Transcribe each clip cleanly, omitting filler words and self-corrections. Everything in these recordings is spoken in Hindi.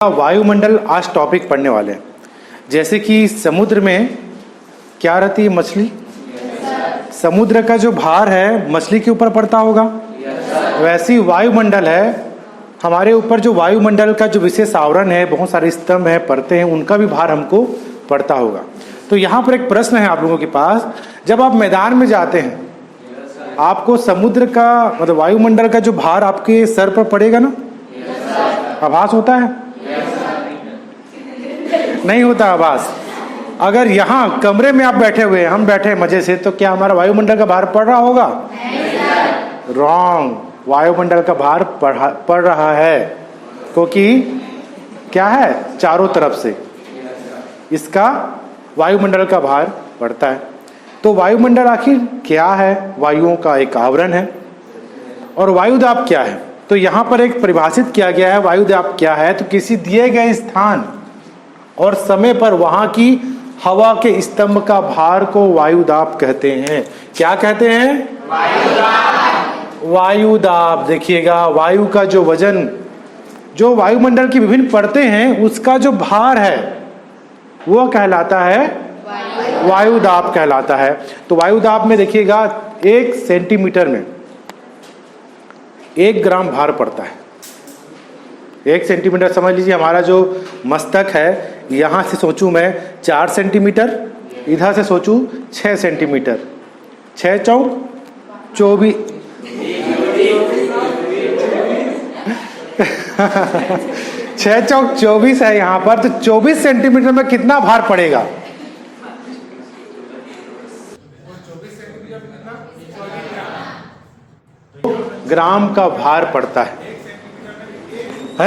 वायुमंडल आज टॉपिक पढ़ने वाले हैं। जैसे कि समुद्र में क्या रहती है मछली, समुद्र का जो भार है मछली के ऊपर पड़ता होगा, वैसी वायुमंडल है हमारे ऊपर। जो वायुमंडल का जो विशेष आवरण है, बहुत सारे स्तंभ है, परतें हैं, उनका भी भार हमको पड़ता होगा। तो यहाँ पर एक प्रश्न है आप लोगों के पास, जब आप मैदान में जाते हैं आपको समुद्र का मतलब वायुमंडल का जो भार आपके सर पर पड़ेगा ना, आभास होता है? नहीं होता आभास। अगर यहाँ कमरे में आप बैठे हुए हैं, हम बैठे हैं मजे से, तो क्या हमारा वायुमंडल का भार पड़ रहा होगा? रॉन्ग, वायुमंडल का भार पड़ रहा है, क्योंकि क्या है, चारों तरफ से इसका वायुमंडल का भार पड़ता है। तो वायुमंडल आखिर क्या है? वायुओं का एक आवरण है। और वायुदाब क्या है? तो यहाँ पर एक परिभाषित किया गया है वायुदाब क्या है। तो किसी दिए गए स्थान और समय पर वहां की हवा के स्तंभ का भार को वायुदाब कहते हैं। क्या कहते हैं? वायुदाब। वायुदाब देखिएगा, वायु का जो वजन, जो वायुमंडल की विभिन्न परतें हैं उसका जो भार है वो कहलाता है वायुदाब कहलाता है। तो वायुदाब में देखिएगा 1 सेंटीमीटर में 1 ग्राम भार पड़ता है। 1 सेंटीमीटर समझ लीजिए हमारा जो मस्तक है, यहाँ से सोचूं मैं 4 सेंटीमीटर, इधर से सोचूं 6 सेंटीमीटर, 6 चौक 24 6 चौक 24 है यहाँ पर। तो 24 सेंटीमीटर में कितना भार पड़ेगा? ग्राम का भार पड़ता है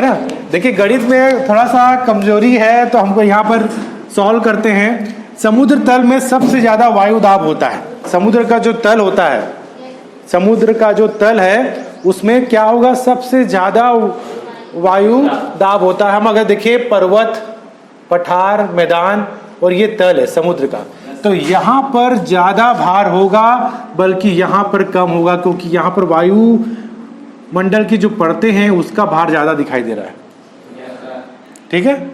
ना। देखिए गणित में थोड़ा सा कमजोरी है, तो हमको यहाँ पर सॉल्व करते हैं। समुद्र तल में सबसे ज्यादा वायुदाब होता है। समुद्र का जो तल होता है, समुद्र का जो तल है उसमें क्या होगा, सबसे ज्यादा वायु दाब होता है। हम अगर देखें पर्वत, पठार, मैदान और ये तल है समुद्र का, तो यहाँ पर ज्यादा भार होगा, बल्कि यहाँ पर कम होगा, क्योंकि यहाँ पर वायु मंडल की जो परतें हैं उसका भार ज्यादा दिखाई दे रहा है। ठीक है?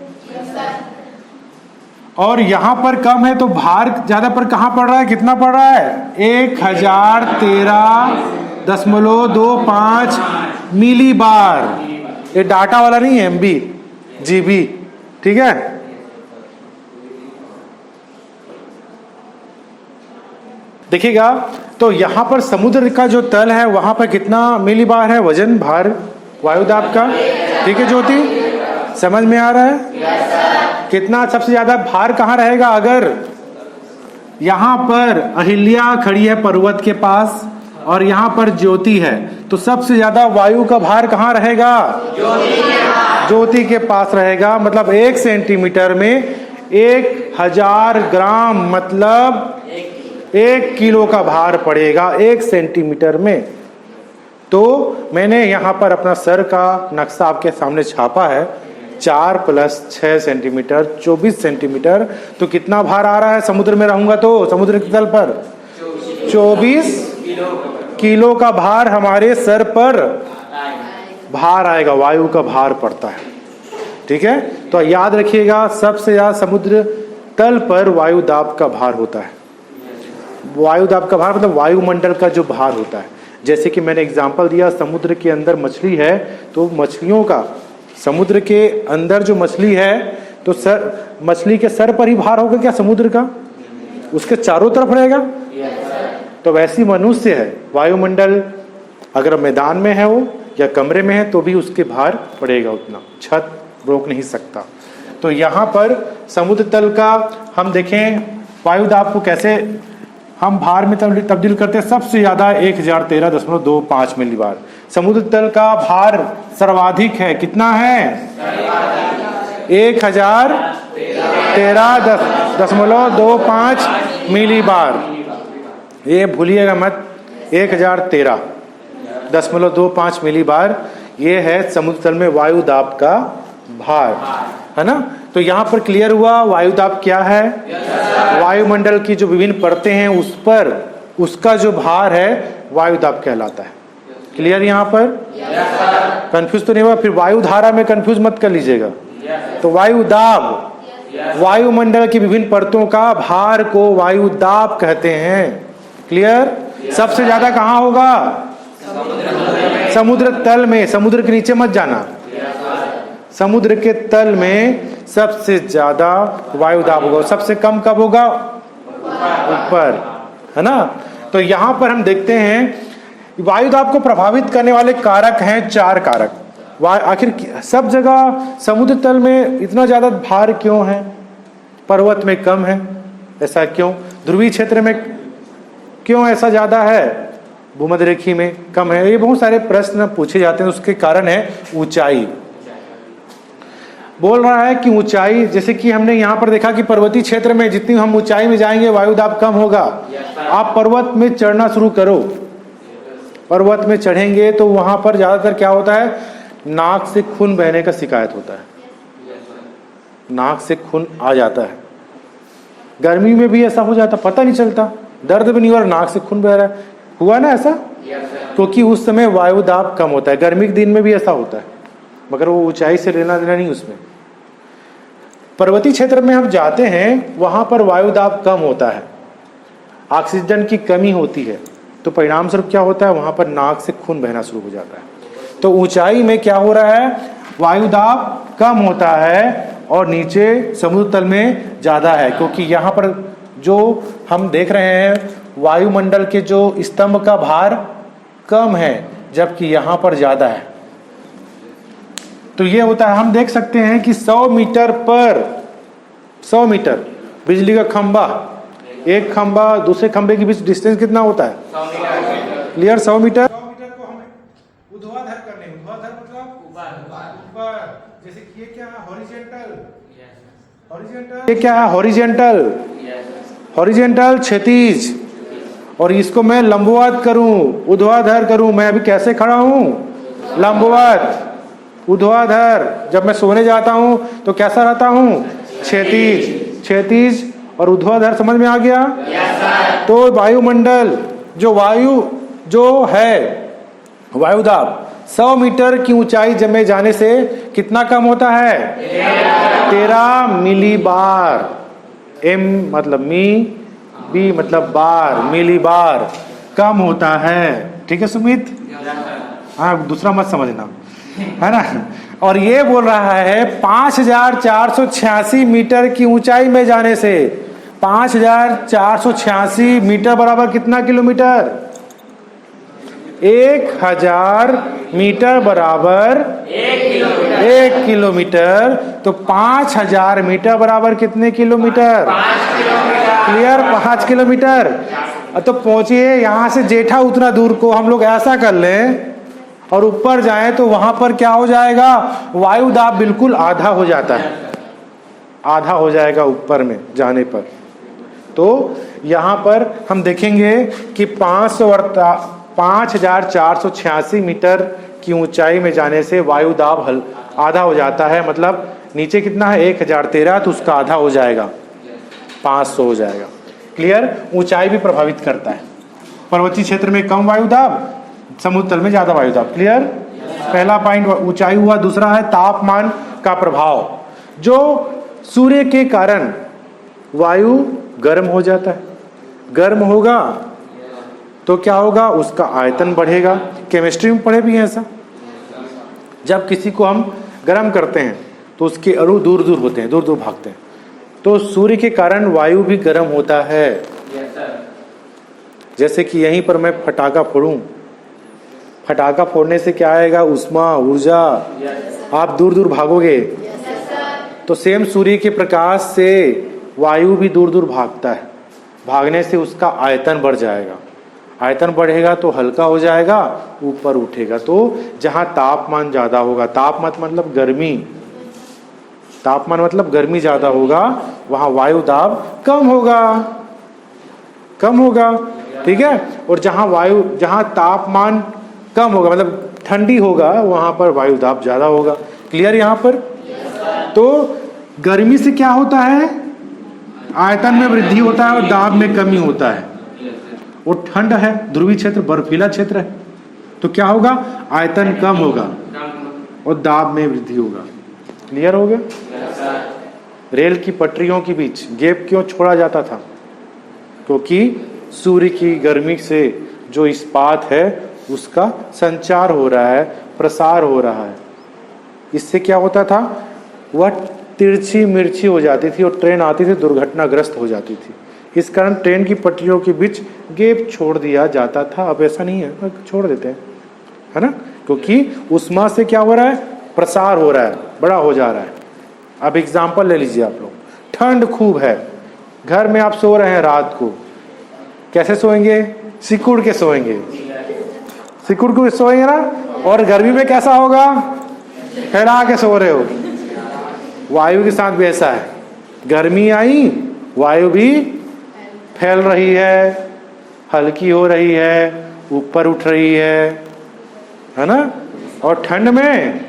और यहाँ पर कम है, तो भार ज्यादा पर कहाँ पड़ रहा है, कितना पड़ रहा है? 1013.25 मिली बार। ये डाटा वाला नहीं है, MB GB। ठीक है? देखिएगा, तो यहाँ पर समुद्र का जो तल है वहां पर कितना मिली बार है वजन, भार वायुदाब का। ठीक है ज्योति, समझ में आ रहा है? कितना सबसे ज्यादा भार कहाँ रहेगा? अगर यहाँ पर अहिल्या खड़ी है पर्वत के पास और यहाँ पर ज्योति है, तो सबसे ज्यादा वायु का भार कहाँ रहेगा? ज्योति के पास रहेगा। मतलब 1 सेंटीमीटर में 1000 ग्राम, मतलब 1 किलो का भार पड़ेगा 1 सेंटीमीटर में। तो मैंने यहाँ पर अपना सर का नक्शा आपके सामने छापा है, 4 + 6 सेंटीमीटर 24 सेंटीमीटर। तो कितना भार आ रहा है समुद्र में रहूंगा तो, समुद्र के तल पर 24 किलो का भार हमारे सर पर भार आएगा, वायु का भार पड़ता है। ठीक है? तो याद रखिएगा, सबसे ज्यादा समुद्र तल पर वायुदाब का भार होता है। वायुदाब का भार मतलब वायुमंडल का जो भार होता है। जैसे कि मैंने एग्जांपल दिया, समुद्र के अंदर मछली है, तो मछलियों का, समुद्र के अंदर जो मछली है, तो मछली के सर पर ही भार होगा क्या समुद्र का? उसके चारों तरफ रहेगा। तो वैसी मनुष्य है, वायुमंडल अगर मैदान में है वो या कमरे में है तो भी उसके भार पड़ेगा उतना, छत रोक नहीं सकता। तो यहाँ पर समुद्र तल का हम देखें वायुदाब को कैसे हम भार में तब्दील करते हैं। सबसे ज्यादा 1013.25 मिली बार। समुद्र तल का भार सर्वाधिक है, कितना है? 1013.25 मिली बार। ये भूलिएगा मत, 1013.25 मिली बार ये है समुद्र तल में वायुदाब का भार, है ना। तो यहाँ पर क्लियर हुआ वायुदाब क्या है। वायुमंडल की जो विभिन्न परतें हैं उस पर उसका जो भार है वायुदाब कहलाता है। क्लियर यहाँ पर? कंफ्यूज तो नहीं हुआ? फिर वायु धारा में कंफ्यूज मत कर लीजिएगा। तो वायु दाब, वायुमंडल की विभिन्न परतों का भार को वायु दाब कहते हैं। क्लियर? सबसे ज्यादा कहाँ होगा? समुद्र तल में। समुद्र के नीचे मत जाना, समुद्र के तल में सबसे ज्यादा वायु दाब होगा। सबसे कम कब होगा? ऊपर, है ना। तो यहां पर हम देखते हैं वायु दाब को प्रभावित करने वाले कारक हैं 4 कारक। आखिर सब जगह समुद्र तल में इतना ज्यादा भार क्यों है, पर्वत में कम है, ऐसा क्यों? ध्रुवीय क्षेत्र में क्यों ऐसा ज्यादा है, भूमध्य रेखी में कम है? ये बहुत सारे प्रश्न पूछे जाते हैं। उसके कारण है ऊंचाई। बोल रहा है कि ऊंचाई, जैसे कि हमने यहाँ पर देखा कि पर्वतीय क्षेत्र में जितनी हम ऊंचाई में जाएंगे वायु दाब कम होगा। आप पर्वत में चढ़ना शुरू करो, पर्वत में चढ़ेंगे तो वहां पर ज्यादातर क्या होता है, नाक से खून बहने का शिकायत होता है, नाक से खून आ जाता है। गर्मी में भी ऐसा हो जाता, पता नहीं चलता, दर्द भी नहीं हो रहा, नाक से खून बह रहा है। हुआ ना ऐसा? क्योंकि उस समय वायु दाब कम होता है। गर्मी के दिन में भी ऐसा होता है, मगर वो ऊंचाई से लेना देना नहीं उसमें। पर्वतीय क्षेत्र में हम जाते हैं, वहां पर वायु दाब कम होता है, ऑक्सीजन की कमी होती है, तो परिणाम स्वरूप क्या होता है, वहां पर नाक से खून बहना शुरू हो जाता है। तो ऊंचाई में क्या हो रहा है, वायु दाब कम होता है और नीचे समुद्र तल में ज्यादा है, क्योंकि यहाँ पर जो हम देख रहे हैं वायुमंडल के जो स्तंभ का भार कम है, जबकि यहाँ पर ज्यादा है। तो ये होता है, हम देख सकते हैं कि 100 मीटर पर 100 मीटर बिजली का खंबा, एक खंबा दूसरे खंबे के बीच डिस्टेंस कितना होता है? क्लियर? 100 मीटर। 100 मीटर को हमें ऊर्ध्वाधर करने, ऊर्ध्वाधर मतलब ऊपर। जैसे कि ये क्या है, हॉरिजॉन्टल, हॉरिजॉन्टल। ये क्या है, हॉरिजॉन्टल, हॉरिजॉन्टल क्षैतिज। और इसको मैं लंबवत करूं, ऊर्ध्वाधर करूं। मैं अभी कैसे खड़ा हूं? लंबवत, ऊर्ध्वाधर। जब मैं सोने जाता हूं तो कैसा रहता हूं? क्षैतिज, क्षैतिज और ऊर्ध्वाधर। समझ में आ गया? तो वायुमंडल जो वायु जो है, वायु दाब 100 मीटर की ऊंचाई में जाने से कितना कम होता है? 13 मिलीबार। एम मतलब मी, बी मतलब बार, मिलीबार कम होता है। ठीक है सुमित? हाँ, दूसरा मत समझना, है ना। और ये बोल रहा है 5486 मीटर की ऊंचाई में जाने से, 5486 मीटर बराबर कितना किलोमीटर? 1000 मीटर बराबर 1 किलोमीटर। तो 5000 मीटर बराबर कितने किलोमीटर? क्लियर? 5 किलोमीटर। तो पहुंचिए यहाँ से जेठा उतना दूर को हम लोग ऐसा कर लें और ऊपर जाएं तो वहां पर क्या हो जाएगा, वायु दाब बिल्कुल आधा हो जाता है, आधा हो जाएगा ऊपर में जाने पर। तो यहाँ पर हम देखेंगे कि 5486 मीटर की ऊंचाई में जाने से वायु दाब आधा हो जाता है। मतलब नीचे कितना है, 1013, तो उसका आधा हो जाएगा, 500 हो जाएगा। क्लियर? ऊंचाई भी प्रभावित करता है। पर्वतीय क्षेत्र में कम वायु दाब, समुद्र तल में ज्यादा वायु दाब। क्लियर? पहला पॉइंट ऊंचाई हुआ। दूसरा है तापमान का प्रभाव। जो सूर्य के कारण वायु गर्म हो जाता है, गर्म होगा तो क्या होगा, उसका आयतन बढ़ेगा। केमिस्ट्री में पढ़े भी हैं ऐसा। जब किसी को हम गर्म करते हैं तो उसके अणु दूर दूर होते हैं, दूर दूर भागते हैं। तो सूर्य के कारण वायु भी गर्म होता है। जैसे कि यहीं पर मैं फटाका फोड़ूं, फटाका फोड़ने से क्या आएगा, उष्मा, ऊर्जा, आप दूर दूर भागोगे। तो सेम सूर्य के प्रकाश से वायु भी दूर दूर भागता है, भागने से उसका आयतन बढ़ जाएगा, आयतन बढ़ेगा तो हल्का हो जाएगा, ऊपर उठेगा। तो जहां तापमान ज्यादा होगा, तापमान मतलब गर्मी, तापमान मतलब गर्मी ज्यादा होगा, वहां वायु दाब कम होगा, कम होगा। ठीक है? और जहां तापमान कम होगा मतलब ठंडी होगा, वहां पर वायु दाब ज्यादा होगा। क्लियर यहाँ पर? तो गर्मी से क्या होता है, आयतन में वृद्धि होता है और दाब में कमी होता है। वो ठंड है, ध्रुवीय क्षेत्र बर्फीला क्षेत्र है, तो क्या होगा, आयतन कम होगा और दाब में वृद्धि होगा। क्लियर हो गया? रेल की पटरियों के बीच गैप क्यों छोड़ा जाता था? क्योंकि सूर्य की गर्मी से जो इस्पात है उसका संचार हो रहा है, प्रसार हो रहा है। इससे क्या होता था, वह तिरछी मिर्ची हो जाती थी और ट्रेन आती थी दुर्घटनाग्रस्त हो जाती थी। इस कारण ट्रेन की पटरियों के बीच गैप छोड़ दिया जाता था। अब ऐसा नहीं है, छोड़ देते हैं, है ना, क्योंकि ऊष्मा से क्या हो रहा है, प्रसार हो रहा है, बड़ा हो जा रहा है। अब एग्जाम्पल ले लीजिए आप लोग, ठंड खूब है, घर में आप सो रहे हैं, रात को कैसे सोएंगे, सिकुड़ के सोएंगे, सिकुड़ के सोएंगे ना। और गर्मी में कैसा होगा, फैला के सो रहे हो। वायु के साथ भी ऐसा है, गर्मी आई, वायु भी फैल रही है, हल्की हो रही है, ऊपर उठ रही है ना, और ठंड में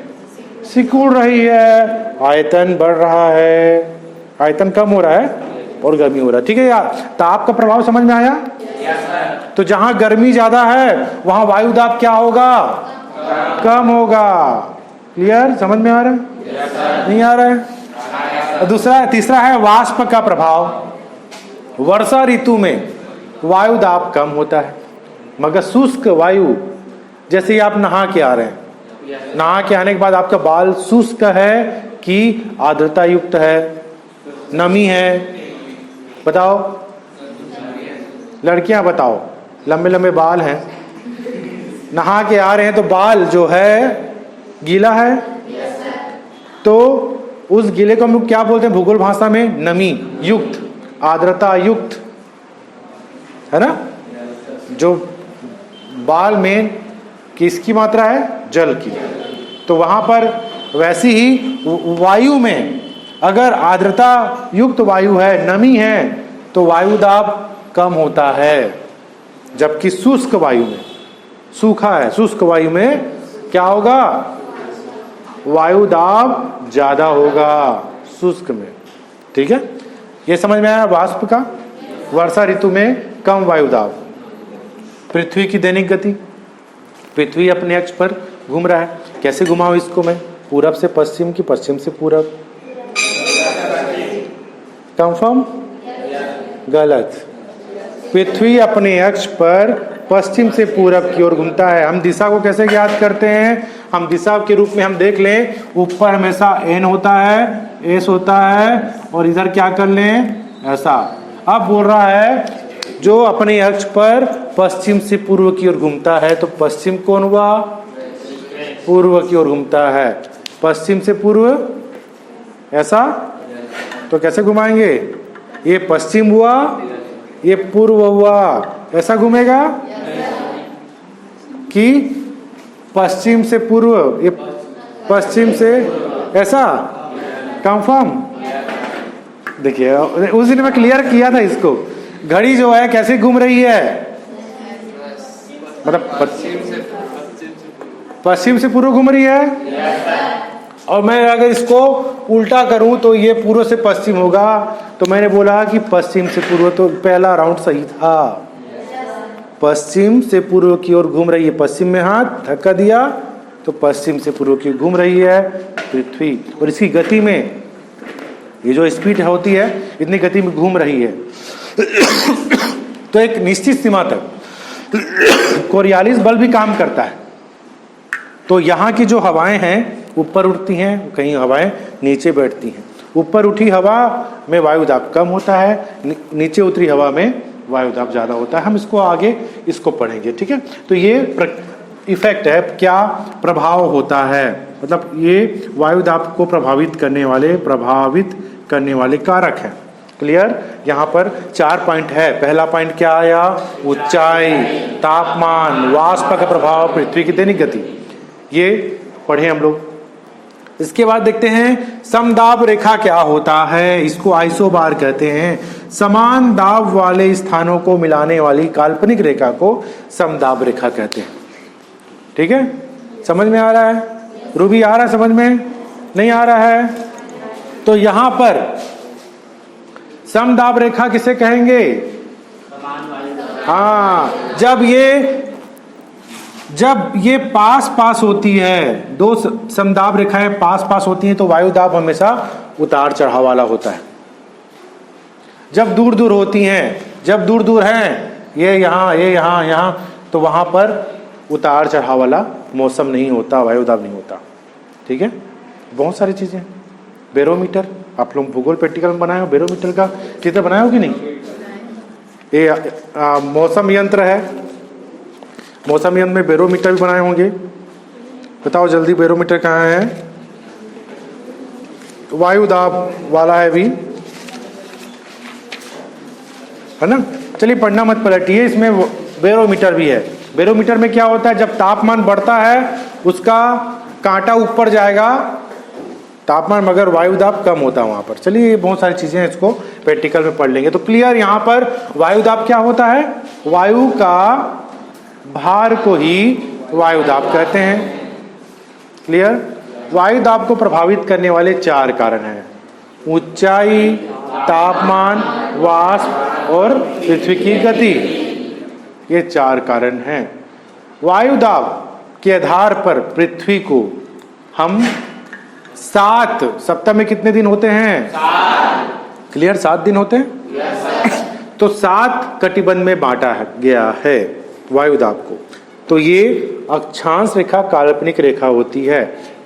सिकुड़ रही है, आयतन बढ़ रहा है, आयतन कम हो रहा है और गर्मी हो रहा है। ठीक है यार, ताप का प्रभाव समझ में आया? तो जहां गर्मी ज्यादा है वहां वायु दाब क्या होगा, कम होगा। क्लियर, समझ में आ रहा है? नहीं आ रहा है? दूसरा, तीसरा है वाष्प का प्रभाव। वर्षा ऋतु में वायु दाब कम होता है, मगर शुष्क वायु, जैसे ही आप नहा के आ रहे हैं, नहा के आने के बाद आपका बाल शुष्क है कि आर्द्रता युक्त है, नमी है, बताओ लड़कियां, बताओ, लंबे लंबे बाल हैं, नहा के आ रहे हैं तो बाल जो है गीला है, तो उस गीले को हम लोग क्या बोलते हैं भूगोल भाषा में, नमी युक्त, आर्द्रता युक्त, है ना। जो बाल में किसकी मात्रा है, जल की, तो वहां पर वैसी ही वायु में अगर आर्द्रता युक्त वायु है, नमी है, तो वायु दाब कम होता है। जबकि शुष्क वायु में, सूखा है, शुष्क वायु में क्या होगा, वायु दाब ज्यादा होगा शुष्क में। ठीक है, ये समझ में आया वाष्प का। वर्षा ऋतु में कम वायु दाब। पृथ्वी की दैनिक गति, पृथ्वी अपने अक्ष पर घूम रहा है, कैसे घुमाऊं इसको मैं, पूरब से पश्चिम की पश्चिम से पूरब, कंफर्म, गलत। पृथ्वी अपने अक्ष पर पश्चिम से पूरब की ओर घूमता है। हम दिशा को कैसे ज्ञात करते हैं, हम दिशा के रूप में हम देख लें, ऊपर हमेशा एन होता है, एस होता है, और इधर क्या कर लें, ऐसा। अब बोल रहा है जो अपने अक्ष पर पश्चिम से पूर्व की ओर घूमता है, तो पश्चिम कौन हुआ, पूर्व की ओर घूमता है, पश्चिम से पूर्व, ऐसा। तो कैसे घुमाएंगे, ये पश्चिम हुआ, ये पूर्व हुआ, ऐसा घूमेगा कि पश्चिम से पूर्व, ये पश्चिम से, ऐसा, कंफर्म। देखिए उस दिन मैं क्लियर किया था इसको, घड़ी जो है कैसे घूम रही है, मतलब पश्चिम से पूर्व घूम रही है। और मैं अगर इसको उल्टा करूं तो ये पूर्व से पश्चिम होगा, तो मैंने बोला कि पश्चिम से पूर्व, तो पहला राउंड सही था, पश्चिम से पूर्व की ओर घूम रही है, पश्चिम में हाथ धक्का दिया तो पश्चिम से पूर्व की ओर घूम रही है पृथ्वी, और इसकी गति में, ये जो स्पीड होती है, इतनी गति में घूम रही है। तो एक निश्चित सीमा तक कोरियालिस बल भी काम करता है। तो यहाँ की जो हवाएं हैं ऊपर उठती हैं, कहीं हवाएं नीचे बैठती हैं। ऊपर उठी हवा में वायु दाब कम होता है, नीचे उतरी हवा में वायु दाब ज्यादा होता है। हम इसको आगे इसको पढ़ेंगे, ठीक है। तो ये इफेक्ट है, क्या प्रभाव होता है, मतलब ये वायु दाब को प्रभावित करने वाले कारक हैं। क्लियर, यहाँ पर 4 पॉइंट है। पहला पॉइंट क्या आया, ऊंचाई, तापमान, वाष्प का प्रभाव, पृथ्वी की दैनिक गति, ये पढ़े हम लोग। इसके बाद देखते हैं समदाब रेखा क्या होता है। इसको आइसोबार कहते हैं। समान दाब वाले स्थानों को मिलाने वाली काल्पनिक रेखा को समदाब रेखा कहते हैं। ठीक है, समझ में आ रहा है? रूबी आ रहा है समझ में? नहीं आ रहा है? तो यहां पर समदाब रेखा किसे कहेंगे? हाँ, जब ये जब ये पास पास होती है, दो समदाब रेखाएं पास पास होती हैं तो वायु दाब हमेशा उतार चढ़ाव वाला होता है। जब दूर दूर होती हैं, जब दूर दूर हैं, ये यहाँ, तो वहां पर उतार चढ़ाव वाला मौसम नहीं होता, वायु दाब नहीं होता। ठीक है, बहुत सारी चीजें। बैरोमीटर, आप लोग भूगोल प्रैक्टिकल में बनाए हो, बैरोमीटर का चित्र बनाए हो कि नहीं? ये मौसम यंत्र है, मौसम यंत्र में बैरोमीटर भी बनाए होंगे। बताओ जल्दी, बैरोमीटर कहाँ है? वायु दाब वाला है भी, है ना? चलिए पढ़ना मत पलटिए, इसमें बैरोमीटर भी है। बैरोमीटर में क्या होता है, जब तापमान बढ़ता है उसका कांटा ऊपर जाएगा तापमान, मगर वायु दाब कम होता है वहां पर। चलिए बहुत सारी चीजें हैं, इसको प्रैक्टिकल में पढ़ लेंगे। तो क्लियर, यहाँ पर वायु दाब क्या होता है? वायु का भार को ही वायु दाब कहते हैं। क्लियर? वायु दाब को प्रभावित करने वाले 4 कारण हैं: ऊंचाई, तापमान, वाष्प और पृथ्वी की गति। ये 4 कारण हैं। वायु दाब के आधार पर पृथ्वी को हम 7 सप्ताह में कितने दिन होते हैं? 7। क्लियर, 7 दिन होते हैं। yes, तो 7 कटिबंध में बांटा गया है वायु दाब को। तो ये अक्षांश रेखा काल्पनिक रेखा होती है,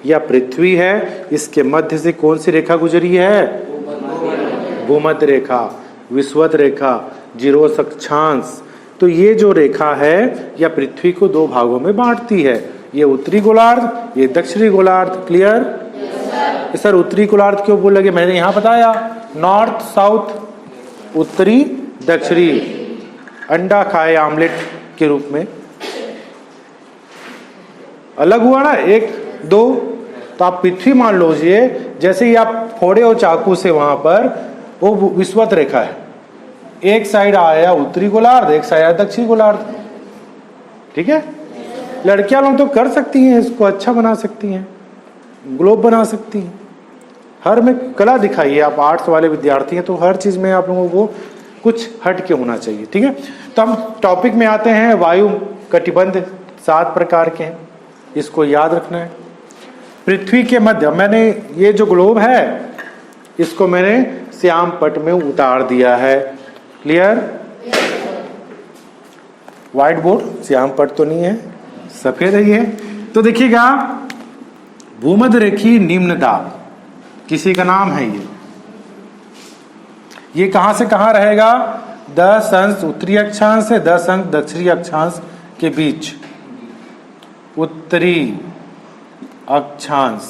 या पृथ्वी है, इसके मध्य से कौन सी रेखा गुजरी है? भूमध्य रेखा, विषुवत रेखा, जीरोस अक्षांश। तो ये जो रेखा है या पृथ्वी को 2 भागों में बांटती है, ये उत्तरी गोलार्ध, ये दक्षिणी गोलार्ध। क्लियर? सर उत्तरी गोलार्ध क्यों बोल लगे? मैंने यहां बताया, नॉर्थ साउथ, उत्तरी दक्षिणी, अंडा खाए आमलेट के रूप में अलग हुआ ना, 1 2। तो आप पृथ्वी मान लीजिए, जैसे ही आप फोड़े हो चाकू से, वहां पर वो विषुवत रेखा है, एक साइड आया उत्तरी गोलार्ध, एक साइड आया दक्षिणी गोलार्ध। ठीक है, लड़कियां लोग तो कर सकती हैं, इसको अच्छा बना सकती हैं, ग्लोब बना सकती हैं। हर में कला दिखाइए, आप आर्ट्स वाले विद्यार्थी हैं तो हर चीज में आप लोगों को कुछ हट के होना चाहिए। ठीक है, तो हम टॉपिक में आते हैं। वायु कटिबंध 7 प्रकार के हैं, इसको याद रखना है। पृथ्वी के मध्य, मैंने ये जो ग्लोब है इसको मैंने श्याम पट में उतार दिया है। क्लियर? व्हाइट बोर्ड, श्याम पट तो नहीं है, सफेद है ये। तो देखिएगा, भूमध्य रेखी निम्न दाब किसी का नाम है ये कहां से कहां रहेगा? 10 अंश उत्तरी अक्षांश से 10 अंश दक्षिणी अक्षांश के बीच। उत्तरी अक्षांश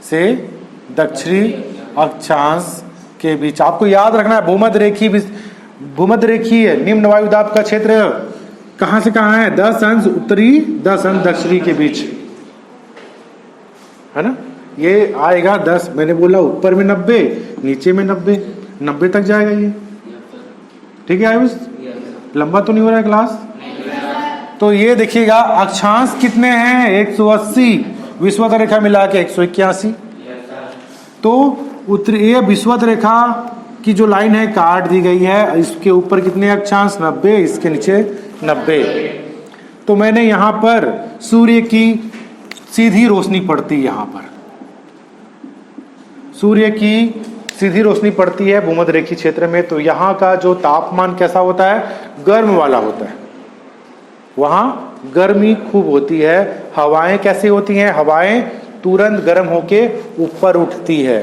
से दक्षिणी अक्षांश के बीच। आपको याद रखना है, भूमध्य रेखी है निम्न वायु दाब का क्षेत्र कहां से कहां है? 10 अंश उत्तरी, 10 अंश दक्षिणी के बीच, है ना? ये आएगा 10, मैंने बोला ऊपर में 90, नीचे में 90 तक जाएगा ये। ठीक है आयुष, लंबा तो नहीं हो रहा है क्लास? तो ये देखिएगा, अक्षांश कितने हैं? 180, विषुवत रेखा मिला के 181। तो उत्तरी, ये विषुवत रेखा की जो लाइन है काट दी गई है, इसके ऊपर कितने अक्षांश? 90, इसके नीचे 90। तो मैंने यहां पर सूर्य की सीधी रोशनी पड़ती, यहां पर सूर्य की सीधी रोशनी पड़ती है भूमध्य रेखी क्षेत्र में। तो यहाँ का जो तापमान कैसा होता है? गर्म वाला होता है, वहां गर्मी खूब होती है। हवाएं कैसी होती हैं? हवाएं तुरंत गर्म होके ऊपर उठती है।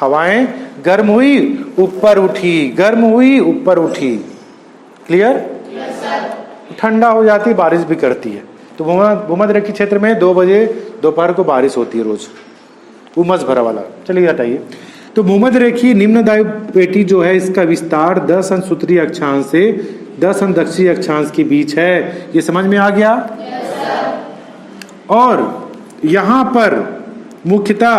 हवाएं गर्म हुई ऊपर उठी, गर्म हुई ऊपर उठी। क्लियर? ठंडा हो जाती, बारिश भी करती है। तो भूमध्य रेखी क्षेत्र में 2 बजे दोपहर को बारिश होती है रोज, उमस भरा वाला। चलिए हटाइए। तो भूमध्य रेखी निम्न दायु पेटी जो है, इसका विस्तार 10 अंश उत्तरी अक्षांश से 10 अंश दक्षिणी अक्षांश के बीच है। ये समझ में आ गया? और यहां पर मुख्यतः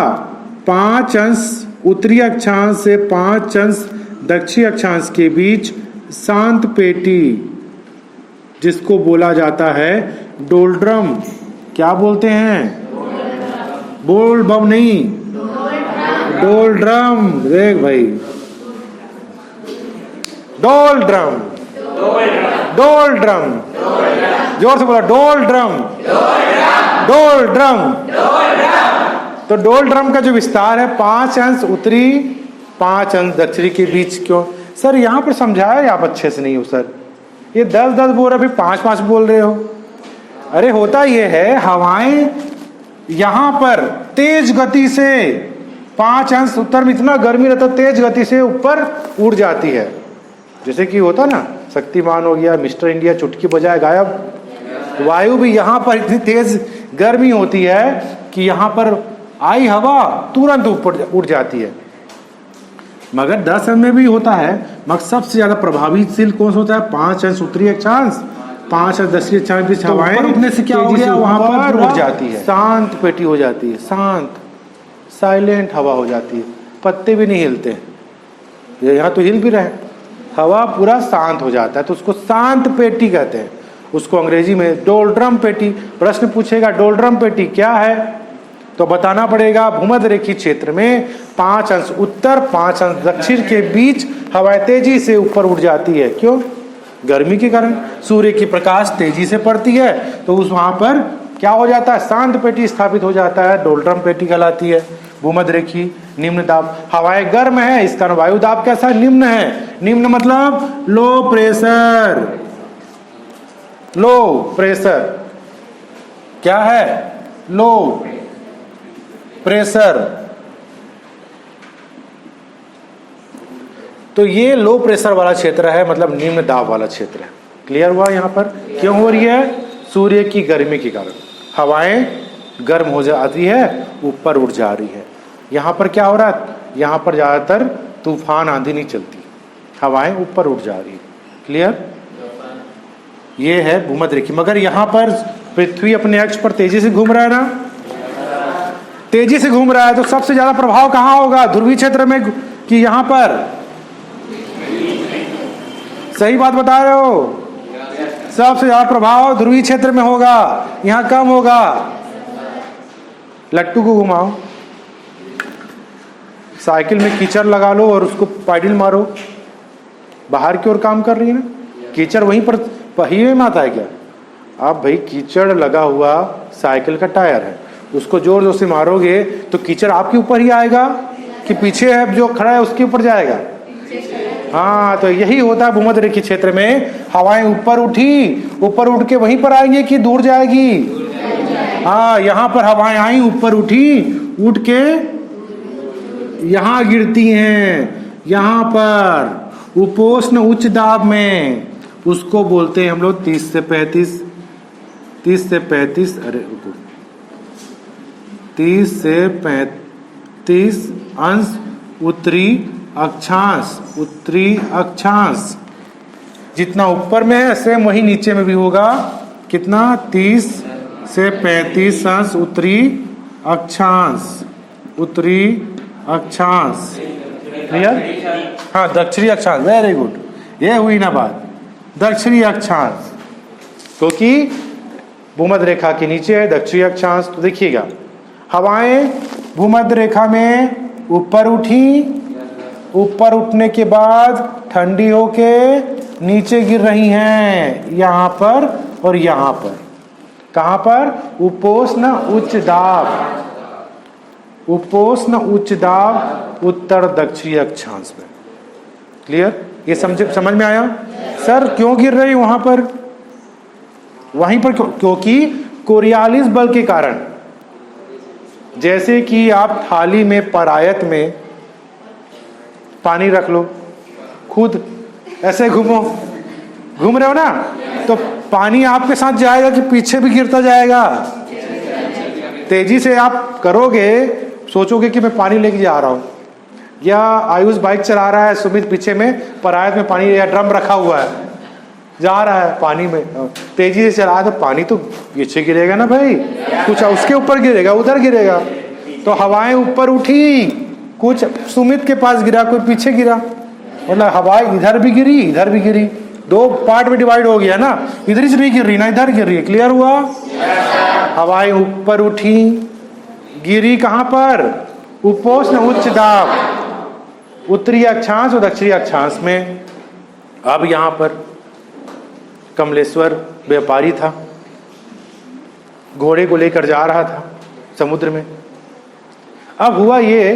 5 अंश उत्तरी अक्षांश से 5 अंश दक्षिणी अक्षांश के बीच शांत पेटी, जिसको बोला जाता है डोल्ड्रम। क्या बोलते हैं? बोल बम नहीं, डोल्ड्रम। देख भाई, डोल्ड्रम, डोल ड्रम। जोर से बोला, डोल ड्रम। डोल ड्रम। तो डोल ड्रम का जो विस्तार है 5 अंश उत्तरी 5 अंश दक्षिणी के बीच। क्यों सर यहाँ पर समझाया या आप अच्छे से नहीं हो सर? ये 10-10 बोल रहे, फिर 5-5 बोल रहे हो। अरे होता ये है, हवाएं यहां पर तेज गति से 5 अंश उत्तर में इतना गर्मी रहता, तेज गति से ऊपर उड़ जाती है। जैसे कि होता ना, शक्तिमान हो गया, मिस्टर इंडिया, चुटकी बजाए गायब। वायु भी यहाँ पर इतनी तेज गर्मी होती है कि यहाँ पर आई हवा तुरंत ऊपर उड़ जाती है। मगर 10 अंश में भी होता है, मगर सबसे ज्यादा प्रभावितशील कौन सा होता है? 5 अंश उत्तरी अक्षांश 5 अंश दक्षिणी अक्षांश बीच हवाएं उठने से क्या हो गया? वहां पर उड़ जाती है, शांत पेटी हो जाती है, शांत साइलेंट हवा हो जाती है, पत्ते भी नहीं हिलते। यहाँ तो हिल भी रहे, हवा पूरा शांत हो जाता है, तो उसको शांत पेटी कहते हैं। उसको अंग्रेजी में डोलड्रम पेटी। प्रश्न पूछेगा डोलड्रम पेटी क्या है, तो बताना पड़ेगा भूमध्य रेखीय क्षेत्र में 5 अंश उत्तर 5 अंश दक्षिण के बीच हवाएं तेजी से ऊपर उड़ जाती है। क्यों? गर्मी के कारण। सूर्य की प्रकाश तेजी से पड़ती है, तो उस वहां पर क्या हो जाता है? शांत पेटी स्थापित हो जाता है, डोलड्रम पेटी कहलाती है। भूमध्य रेखीय निम्न दाब, हवाएं गर्म है, इस कारण वायु दाब कैसा? निम्न है। निम्न मतलब लो प्रेशर। लो प्रेशर क्या है? Low pressure. तो ये लो प्रेशर वाला क्षेत्र है, मतलब निम्न दाब वाला क्षेत्र है। क्लियर हुआ? यहाँ पर क्यों हो रही है? सूर्य की गर्मी के कारण हवाएं गर्म हो जाती है, ऊपर उड़ जा रही है। यहाँ पर क्या हो रहा है? यहाँ पर ज्यादातर तूफान आंधी नहीं चलती, हवाएं ऊपर उड़ जा रही है। क्लियर? ये है भूमध्य रेखा। मगर यहाँ पर पृथ्वी अपने अक्ष पर तेजी से घूम रहा है ना, तेजी से घूम रहा है, तो सबसे ज्यादा प्रभाव कहाँ होगा? ध्रुवीय क्षेत्र में कि यहाँ पर? सही बात बता रहे हो, सबसे ज्यादा प्रभाव ध्रुवीय क्षेत्र में होगा, यहाँ कम होगा। लट्टू को घुमाओ, साइकिल में कीचड़ लगा लो और उसको पैडल मारो, बाहर की ओर काम कर रही है ना, कीचड़ वहीं पर पहिए में आता है क्या? आप भाई कीचड़ लगा हुआ साइकिल का टायर है, उसको जोर जोर से मारोगे तो कीचड़ आपके ऊपर ही आएगा कि पीछे है जो खड़ा है उसके ऊपर जाएगा? हाँ, तो यही होता है भूमध्य रेखीय क्षेत्र में। हवाएं ऊपर उठी, ऊपर उठ के वहीं पर आएंगी कि दूर जाएगी? हाँ, यहाँ पर हवाएं आई, ऊपर उठी, उठ के यहाँ गिरती हैं, यहाँ पर उपोष्ण उच्च दाब में। उसको बोलते हैं हम लोग 30 से 35, 30 से 35, अरे रुको, 30 से 35 अंश उत्तरी अक्षांश। उत्तरी अक्षांश जितना ऊपर में है सेम वही नीचे में भी होगा। कितना? 30 से 35 अंश उत्तरी अक्षांश। उत्तरी अक्षांश। क्लियर? हाँ, दक्षिणी अक्षांश। वेरी गुड, ये हुई ना बात, दक्षिणी अक्षांश, क्योंकि भूमध्य रेखा के नीचे है दक्षिणी अक्षांश। तो देखिएगा, हवाएं भूमध्य रेखा में ऊपर उठी, ऊपर उठने के बाद ठंडी होके नीचे गिर रही हैं, यहाँ पर और यहाँ पर। कहाँ पर? उपोष्ण उच्च दाब। उपोष्ण उच्च दाब उत्तर दक्षिणी अक्षांश में। क्लियर? ये समझ में आया? सर क्यों गिर रही वहां पर? वहीं पर क्योंकि कोरियालिस बल के कारण। जैसे कि आप थाली में परायत में पानी रख लो, खुद ऐसे घूम रहे हो ना, तो पानी आपके साथ जाएगा कि पीछे भी गिरता जाएगा? तेजी से आप करोगे, सोचोगे कि मैं पानी लेके जा रहा हूं, या आयुष बाइक चला रहा है, सुमित पीछे में परायत में पानी या ड्रम रखा हुआ है, जा रहा है पानी में, तेजी से चला तो पानी तो पीछे गिरेगा ना भाई, कुछ उसके ऊपर गिरेगा, उधर गिरेगा। तो हवाएं ऊपर उठी, कुछ सुमित के पास गिरा, कोई पीछे गिरा, मतलब हवाएं इधर भी गिरी इधर भी गिरी, दो पार्ट में डिवाइड हो गया ना, इधर से नहीं गिर रही ना इधर गिर रही है। क्लियर हुआ? हवाएं ऊपर उठी, गिरी कहां पर? उपोष्ण उच्च दाब उत्तरी अक्षांश और दक्षिणी अक्षांश में। अब यहां पर कमलेश्वर व्यापारी था, घोड़े को लेकर जा रहा था समुद्र में। अब हुआ ये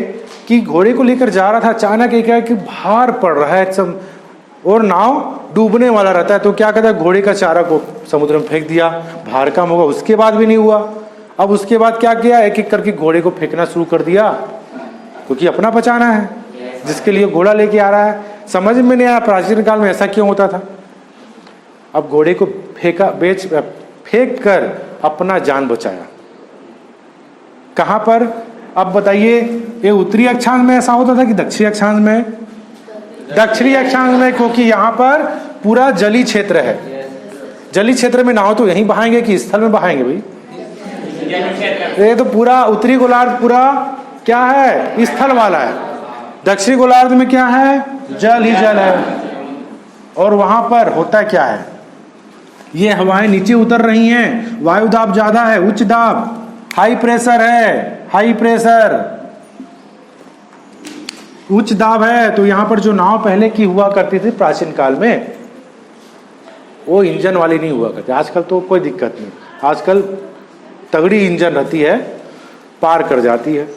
कि घोड़े को लेकर जा रहा था, अचानक एक है कि भार पड़ रहा है सब और नाव डूबने वाला रहता है, तो क्या कहता है, घोड़े का चारा को समुद्र में फेंक दिया, भार कम होगा। उसके बाद भी नहीं हुआ। अब उसके बाद क्या किया, एक एक करके घोड़े को फेंकना शुरू कर दिया, क्योंकि अपना बचाना है, जिसके लिए घोड़ा लेके आ रहा है। समझ में नहीं आया प्राचीन काल में ऐसा क्यों होता था। अब घोड़े को फेंक कर अपना जान बचाया। कहां पर, अब बताइए, ये उत्तरी अक्षांश में ऐसा होता था कि दक्षिणी अक्षांश में? दक्षिणी अक्षांश में, क्योंकि यहाँ पर पूरा जलीय क्षेत्र है। जलीय क्षेत्र में नाव तो यहीं बहाएंगे कि स्थल में बहाएंगे भाई? ये तो पूरा उत्तरी गोलार्ध पूरा क्या है, स्थल वाला है। दक्षिणी गोलार्ध में क्या है, जल ही जल है। और वहां पर होता क्या है, ये हवाएं नीचे उतर रही हैं, वायु दाब ज्यादा है, उच्च दाब, हाई प्रेशर है, हाई प्रेशर, उच्च दाब है। तो यहां पर जो नाव पहले की हुआ करती थी प्राचीन काल में, वो इंजन वाली नहीं हुआ करती। आजकल तो कोई दिक्कत नहीं, आजकल तगड़ी इंजन रहती है, पार कर जाती है।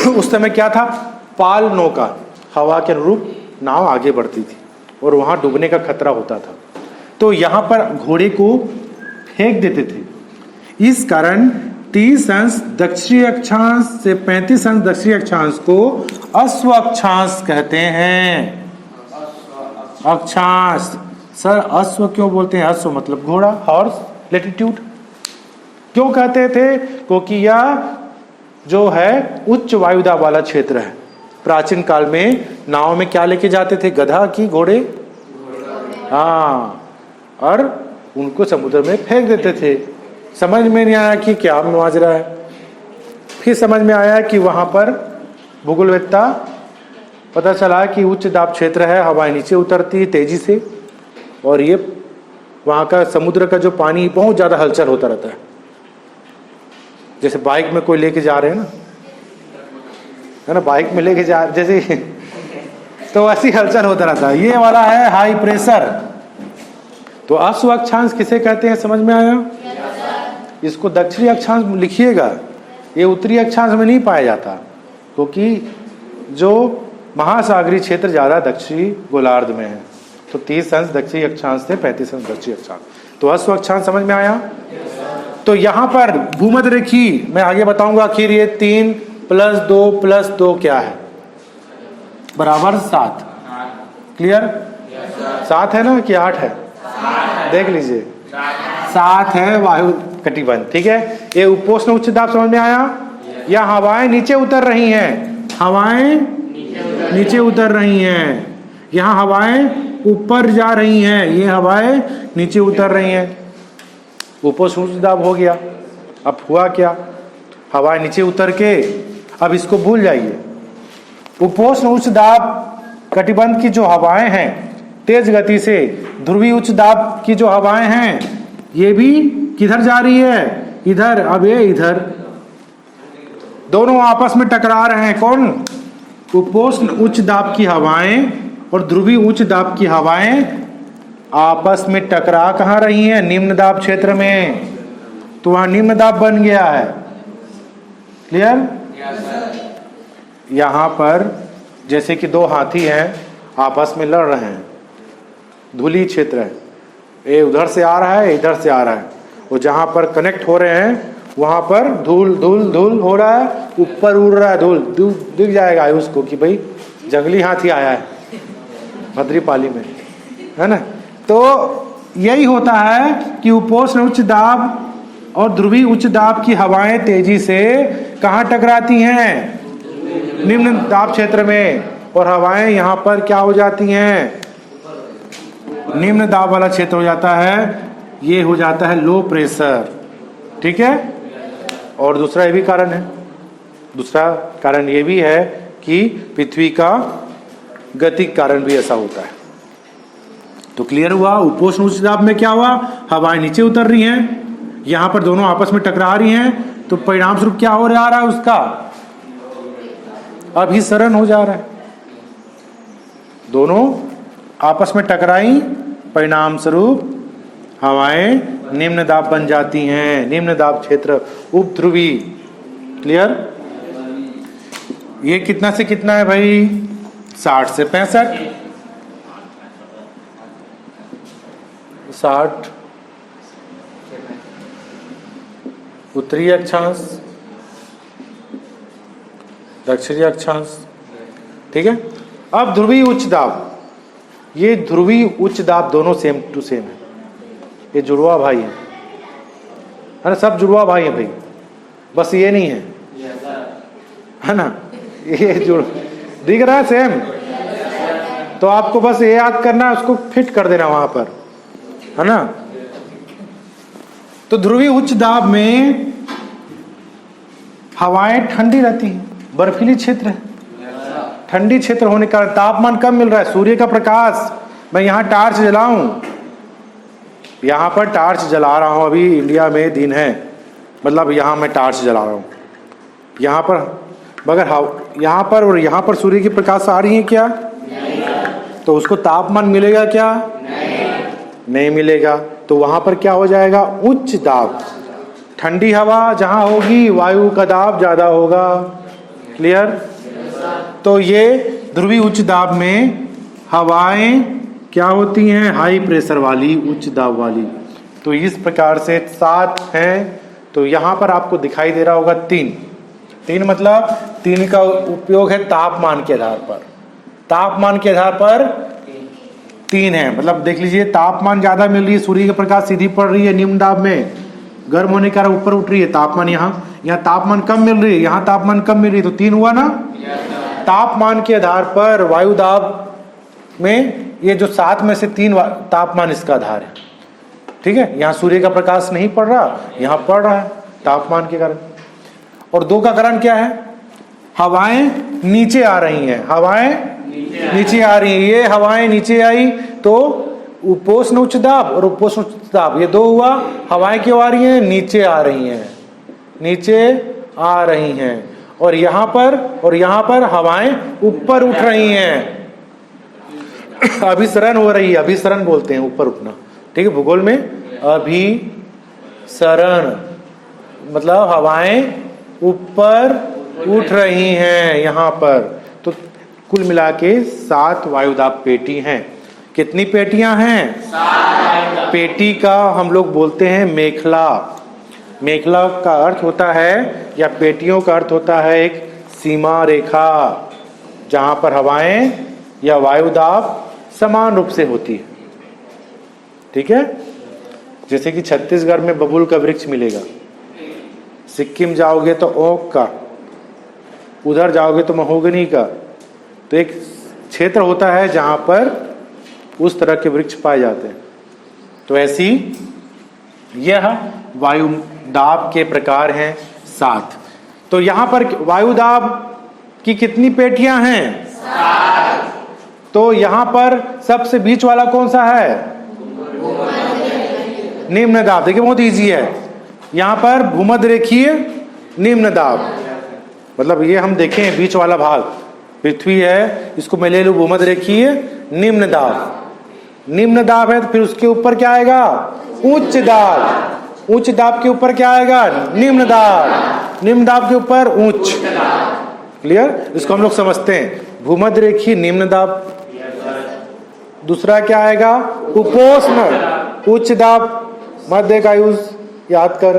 उस समय क्या था, पाल नौका, हवा के अनुरूप नाव आगे बढ़ती थी और वहां डूबने का खतरा होता था। तो यहां पर घोड़े को फेंक देते थे। इस कारण 30 अंश दक्षिणी अक्षांश से 35 अंश दक्षिणी अक्षांश को अश्व अक्षांश कहते हैं। अक्षांश, सर अश्व क्यों बोलते हैं? अश्व मतलब घोड़ा, हॉर्स, लेटिट्यूड क्यों कहते थे? क्योंकि यह जो है उच्च वायुदाब वाला क्षेत्र है। प्राचीन काल में नाव में क्या लेके जाते थे, गधा की घोड़े, हाँ, और उनको समुद्र में फेंक देते थे। समझ में नहीं आया कि क्या माजरा है। फिर समझ में आया कि वहां पर भूगोलवेत्ता पता चला कि उच्च दाब क्षेत्र है, हवाएं नीचे उतरती है तेजी से, और ये वहां का समुद्र का जो पानी बहुत ज्यादा हलचल होता रहता है। जैसे बाइक में कोई लेके जा रहे हैं ना, है ना, बाइक में लेके जा जैसे तो ऐसी हलचल होता रहता है। ये वाला है हाई प्रेशर। तो अश्व अक्षांश किसे कहते हैं, समझ में आया? इसको दक्षिणी अक्षांश लिखिएगा, ये उत्तरी अक्षांश में नहीं पाया जाता, क्योंकि जो महासागरीय क्षेत्र ज्यादा दक्षिणी गोलार्ध में है। तो 30 अंश दक्षिणी अक्षांश से 35 अंश दक्षिणी अक्षांश। तो अश्व अक्षांश समझ में आया? तो यहां पर भूमध्य रेखी मैं आगे बताऊंगा। आखिर ये 3 + 2 क्या है, बराबर 7। क्लियर? 7 है ना कि 8 है? देख लीजिए, 7 है वायु कटिबंध। ठीक है, ये उपोष्ण उच्च दाब समझ में आया? या हवाएं नीचे उतर रही हैं, हवाएं नीचे उतर रही हैं, यहाँ हवाएं ऊपर जा रही हैं, ये हवाएं नीचे उतर रही हैं। उपोष्ण उच्च दाब हो गया। अब हुआ क्या, हवाएं नीचे उतर के, अब इसको भूल जाइए। उपोष्ण उच्च दाब कटिबंध की जो हवाएं हैं तेज गति से, ध्रुवीय उच्च दाब की जो हवाएं हैं ये भी किधर जा रही है, इधर। अब ये इधर, दोनों आपस में टकरा रहे हैं। कौन? उपोष्ण उच्च दाब की हवाएं और ध्रुवीय उच्च दाब की हवाएं आपस में टकरा कहाँ रही हैं, निम्न दाब क्षेत्र में। तो वहां निम्न दाब बन गया है। क्लियर? यहां पर जैसे कि 2 हाथी हैं, आपस में लड़ रहे हैं, धूली क्षेत्र है, ये उधर से आ रहा है, इधर से आ रहा है, और जहां पर कनेक्ट हो रहे हैं वहां पर धूल धूल धूल हो रहा है, ऊपर उड़ रहा है धूल, दिख जाएगा उसको कि भाई जंगली हाथी आया है भद्रीपाली में, है ना। तो यही होता है कि उपोष्ण उच्च दाब और ध्रुवीय उच्च दाब की हवाएं तेजी से कहाँ टकराती हैं, निम्न दाब क्षेत्र में, और हवाएं यहाँ पर क्या हो जाती हैं, निम्न दाब वाला क्षेत्र हो जाता है, ये हो जाता है लो प्रेशर। ठीक है। और दूसरा ये भी कारण है, दूसरा कारण ये भी है कि पृथ्वी का गति के कारण भी ऐसा होता है। तो क्लियर हुआ, उपोष्ण उच्च दाब में क्या हुआ, हवाएं नीचे उतर रही हैं, यहां पर दोनों आपस में टकरा रही हैं, तो परिणाम स्वरूप क्या हो रहा है, उसका अभिसरण हो जा रहा है। दोनों आपस में टकराई, परिणाम स्वरूप हवाएं निम्न दाब बन जाती हैं, निम्न दाब क्षेत्र उपध्रुवी। क्लियर? ये कितना से कितना है भाई? 60 से 65। 60 उत्तरी अक्षांश, दक्षिणी अक्षांश। ठीक है। अब ध्रुवीय उच्च दाब, ये ध्रुवीय उच्च दाब दोनों सेम टू सेम है। ये जुड़वा भाई है ना, सब जुड़वा भाई है भाई, बस ये नहीं है ना, ये जुड़ दिख रहा है सेम। तो आपको बस ये याद करना है, उसको फिट कर देना वहां पर, है ना। तो ध्रुवीय उच्च दाब में हवाएं ठंडी रहती हैं, बर्फीली क्षेत्र है, ठंडी क्षेत्र होने का तापमान कम मिल रहा है। सूर्य का प्रकाश, मैं यहाँ टार्च जलाऊं, यहाँ पर टार्च जला रहा हूँ, अभी इंडिया में दिन है, मतलब यहाँ मैं टार्च जला रहा हूँ, यहाँ पर मगर यहाँ पर और यहाँ पर सूर्य की प्रकाश आ रही है क्या? नहीं। तो उसको तापमान मिलेगा क्या? नहीं मिलेगा। तो वहाँ पर क्या हो जाएगा? उच्च दाब। ठंडी हवा जहाँ होगी वायु का दाब ज़्यादा होगा। क्लियर? तो ये ध्रुवीय उच्च दाब में हवाएं क्या होती हैं? हाई प्रेशर वाली, उच्च दाब वाली। तो इस प्रकार से 7 हैं। तो यहाँ पर आपको दिखाई दे रहा होगा 3 मतलब 3 का उपयोग है तापमान के आधार पर। तापमान के आधार पर 3 है, मतलब देख लीजिए तापमान ज्यादा मिल रही है, सूर्य की प्रकाश सीधी पड़ रही है निम्न दाब में, गर्म होने के कारण ऊपर उठ रही है तापमान। यहाँ तापमान कम मिल रही है, यहाँ तापमान कम मिल रही है, तो 3 हुआ ना। तापमान के आधार पर वायु दाब में ये जो 7 में से 3 तापमान इसका आधार है। ठीक है। यहाँ सूर्य का प्रकाश नहीं पड़ रहा, यहाँ पड़ रहा है तापमान के कारण। और 2 का कारण क्या है? हवाएं नीचे आ रही हैं, हवाएं नीचे आ रही है। ये हवाएं नीचे आई तो उपोष्ण उच्च दाब और उपोष्ण उच्च दाब, ये 2 हुआ। हवाएं क्यों आ रही हैं? नीचे आ रही हैं, नीचे आ रही हैं। और यहाँ पर हवाएं ऊपर उठ रही हैं, अभिसरण हो रही है, अभिसरण बोलते हैं ऊपर उठना। ठीक है। भूगोल में अभिसरण मतलब हवाएं ऊपर उठ रही हैं यहाँ पर। तो कुल मिला के 7 वायुदाब पेटी हैं। कितनी पेटियां हैं? 7। पेटी का हम लोग बोलते हैं मेखला। मेखला का अर्थ होता है, या पेटियों का अर्थ होता है एक सीमा रेखा, जहां पर हवाएं या वायुदाब समान रूप से होती है। ठीक है। जैसे कि छत्तीसगढ़ में बबूल का वृक्ष मिलेगा, सिक्किम जाओगे तो ओक का, उधर जाओगे तो महोगनी का। तो एक क्षेत्र होता है जहां पर उस तरह के वृक्ष पाए जाते हैं। तो ऐसी यह वायु दाब के प्रकार हैं 7। तो यहां पर वायु दाब की कितनी पेटियां हैं? 7। तो यहां पर सबसे बीच वाला कौन सा है? निम्न दाब। देखिए बहुत इजी है। यहां पर भूमध्य रेखीय निम्न दाब, मतलब ये हम देखें बीच वाला भाग पृथ्वी है, इसको मैं ले लूं भूमध्य रेखीय निम्न दाब। निम्न दाब है तो फिर उसके ऊपर क्या आएगा? उच्च दाब। उच्च दाब के ऊपर क्या आएगा? निम्न दाब। निम्न दाब के ऊपर उच्च। क्लियर? इसको हम लोग समझते हैं भूमध्य रेखीय निम्न दाब। दूसरा क्या आएगा? उपोष्ण उच्च दाब। मध्य का यूज याद कर,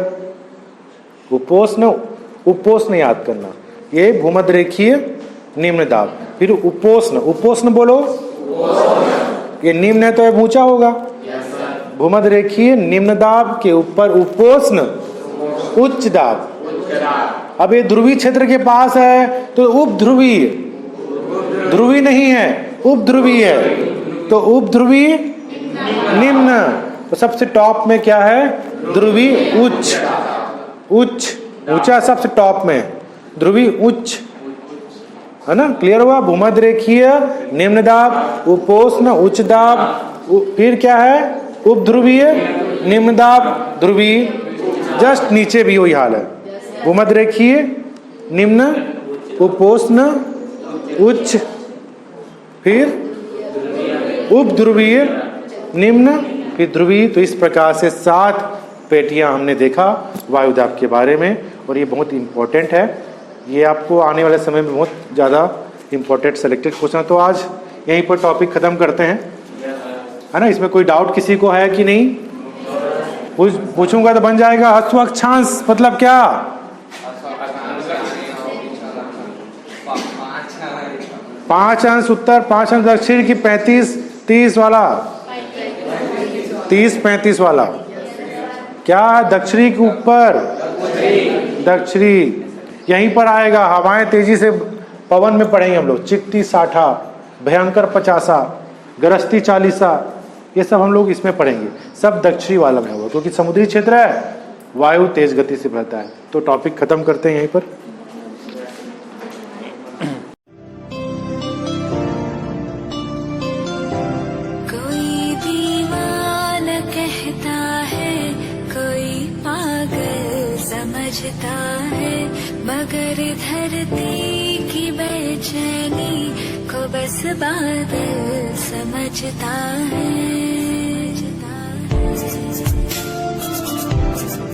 उपोष्ण याद करना, ये भूमध्य रेखीय निम्न दाब। फिर उपोष्ण बोलो, ये निम्न है तो ये ऊंचा होगा। भूमध्य रेखीय निम्न दाब के ऊपर उपोष्ण उच्च दाब। अब ये ध्रुवीय क्षेत्र के पास है तो उपध्रुवीय, ध्रुवीय नहीं है, उपध्रुवीय है। तो उपध्रुवीय निम्न, तो सबसे टॉप में क्या है? ध्रुवीय उच्च। ऊंचा सबसे टॉप में, ध्रुवीय उच्च, है ना। क्लियर हुआ? भूमध्य रेखीय निम्न दाब, उपोष्ण उच्च दाब, फिर क्या है? उपध्रुवीय निम्न दाब, ध्रुवीय। जस्ट नीचे भी वही हाल है, भूमध्य रेखीय निम्न, उपोष्ण उच्च, फिर उपध्रुवीय निम्न, फिर ध्रुवी। तो इस प्रकार से 7 पेटियां हमने देखा वायुदाब के बारे में, और ये बहुत इंपॉर्टेंट है। ये आपको आने वाले समय में बहुत ज़्यादा इंपॉर्टेंट सेलेक्टेड क्वेश्चन। तो आज यहीं पर टॉपिक खत्म करते हैं, है ना। इसमें कोई डाउट किसी को है कि नहीं? पूछूंगा तो बन जाएगा। अश्व अक्षांश मतलब क्या? 5 अंश उत्तर, 5 अंश दक्षिण की 35-30 वाला, 30-35 वाला क्या? दक्षिणी के ऊपर, दक्षिणी यहीं पर आएगा। हवाएं तेजी से पवन में पढ़ेंगे हम लोग। चिकटी 60, भयंकर 50, गरजती 40, ये सब हम लोग इसमें पढ़ेंगे। सब दक्षिणी वाला में होगा, क्योंकि समुद्री क्षेत्र है, वायु तेज गति से बहता है। तो टॉपिक खत्म करते हैं यहीं पर। कोई दीवाना कहता है, कोई पागल समझता है, मगर धरती की बेचैनी को बस बादल समझता है।